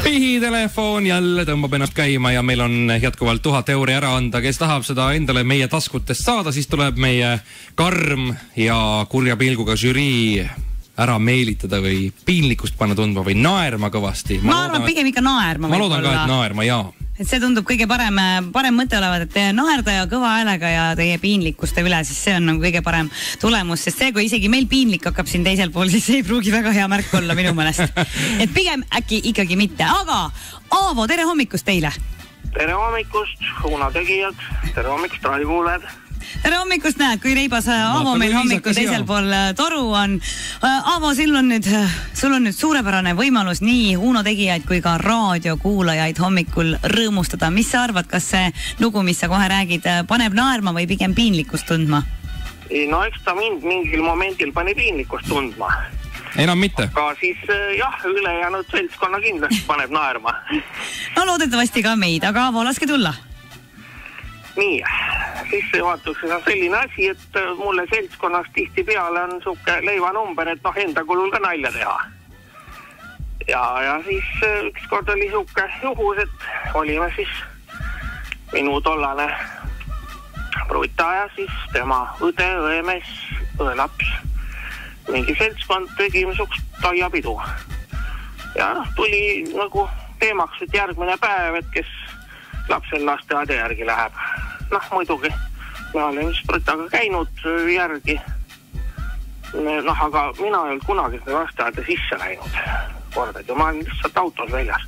Pihitelefon jälle tõmbab ennast käima ja meil on jätkuvalt 1000 euri ära anda. Kes tahab seda endale meie taskutest saada, siis tuleb meie karm ja kurja pilguga žürii ära meelitada või piinlikkust panna tundma või naerma kõvasti. Ma arvan pigem ikka naerma. Ma loodan ka, et naerma, jaa. Et see tundub kõige parem mõte olevat, et te naerda ja kõva häälega ja teie piinlikkuste üle, siis see on nagu kõige parem tulemus, sest see, kui isegi meil piinlik hakkab siin teisel pool, siis ei pruugi väga hea märk olla minu meelest. Et pigem äkki ikkagi mitte, aga Aavo, tere hommikust teile! Tere hommikust, Uuna tegijad, tere hommikust, raadikuulajad! Tere hommikust, näed, kui reibas Aavo meil hommiku teisel pool toru on. Aavo, sul on nüüd suurepärane võimalus nii Uno tegijaid kui ka raadiokuulajaid hommikul rõõmustada. Mis sa arvad, kas see lugu, mis sa kohe räägid, paneb naerma või pigem piinlikkust tundma? No eks ta mind mingil momendil pani piinlikkust tundma. Enam mitte? Aga siis jah, ülejäänud seltskonna kindlasti paneb naerma. No loodetavasti ka meid, aga Aavo, laske tulla. Nii, sissejuhatuseks on selline asi, et mulle seltskonnas tihti peale on suke leivanumber, et enda kulul ka nalja teha. Ja siis ükskord oli suke juhus, et olime siis minu tollane pruitaja, siis tema õde, õemees, õelaps, mingi seltskond tegime sukst taiapidu. Ja tuli nagu teemaks, et järgmine päev, et kes lapsel lasteaeda järgi läheb. Muidugi, me oleme sprutaga käinud järgi. Aga mina ei olnud kunagi lasteaeda sisse läinud. Kordad, ja ma olen lihtsalt autos väljas.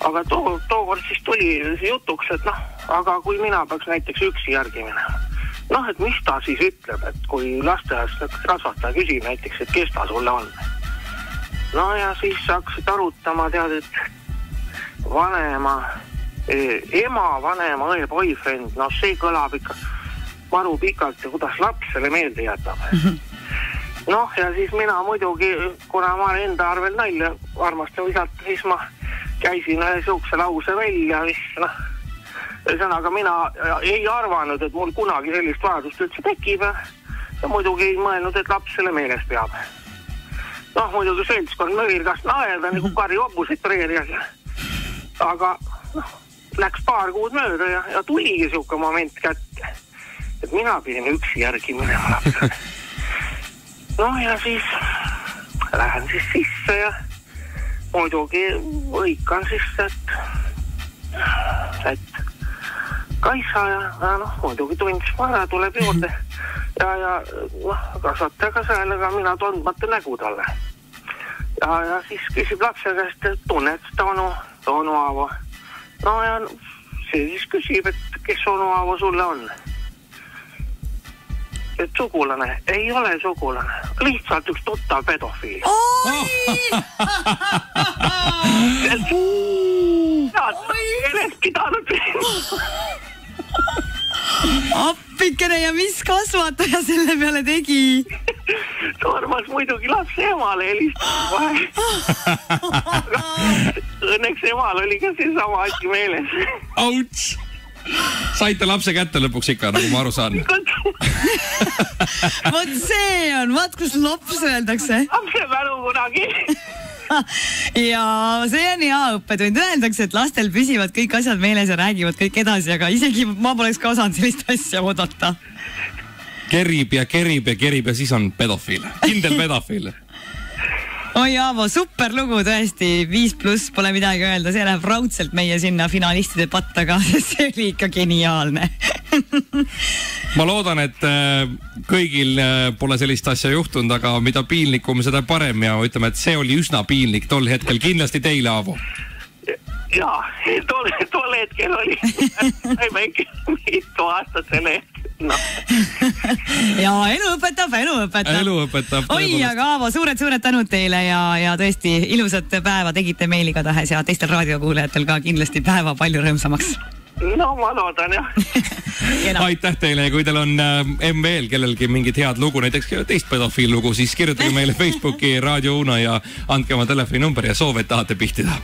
Aga tookord siis tuli jutuks, et aga kui mina peaks näiteks üksi järgi minema. Et mis ta siis ütleb, et kui lasteajas kasvataja küsib näiteks, et kes ta sulle on. Ja siis hakkasid arutama, tead, et ema, vanema, õe, boyfriend, see kõlab ikka maru pikalt ja kuidas laps selle meelde jätab. Ja siis mina muidugi, kuna ma olen enda arvel nalja armastan visata, siis ma käisin ühe sihukese lause välja, mis ühesõnaga mina ei arvanud, et mul kunagi sellist vajadust üldse tekib ja muidugi ei mõelnud, et laps selle meeles peab. Muidugi seltskond möirgas naerda nagu kari hobusid preerias, aga läks paar kuud mööda ja tuligi sihuke moment kätte, et mina pidin üksi järgi minema lapsele. Ja siis lähen siis sisse ja muidugi õikan sisse, et Kaisa ja muidugi tundis vara, tuleb juurde ja kasvatajaga sellega mina tundmata nägu talle. Ja siis küsib lapse käest, et tunned Onu Aavo. Ja see siis küsib, et kes Onu Aavo sulle on. Et sugulane, ei ole sugulane, lihtsalt üks tuttav pedofiil. Eles pidanud. Appikene, ja mis kasvataja selle peale tegi? Tormas muidugi lapse emale helistab. Õnneks emal oli ka see sama asi meeles. Auts! Saite lapse kätte lõpuks ikka, nagu ma aru saan. Vot see on, kus lops öeldakse. Lapse mälu kunagi. Ja see on hea õppetund. Öeldakse, et lastel püsivad kõik asjad meeles ja räägivad kõik edasi, aga isegi ma poleks ka osanud sellist asja oodata. Kerib ja siis on pedofiil. Kindel pedofiil. Oi Aavo, super lugu tõesti, 5+ pole midagi öelda, see läheb raudselt meie sinna finalistide pattaga, see oli ikka geniaalne. Ma loodan, et kõigil pole sellist asja juhtunud, aga mida piinlikum, seda parem ja ütleme, et see oli üsna piinlik tol hetkel. Kindlasti teile, Aavo. Jaa, tol hetkel oli. Saime ikka mitu aastat selle hetkel. Ja elu õpetab. Oi, aga Aavo, suured tänud teile ja tõesti ilusat päeva tegite meil igatahes ja teistel raadiokuulajatel ka kindlasti päeva palju rõõmsamaks. Ma loodan, jah. Aitäh teile ja kui teil on MVL kellelgi mingit head lugu, näiteks teist pedofiil lugu, siis kirjutage meile Facebooki Raadio Uno ja andke oma telefoninumber ja soove, et tahate pihtida.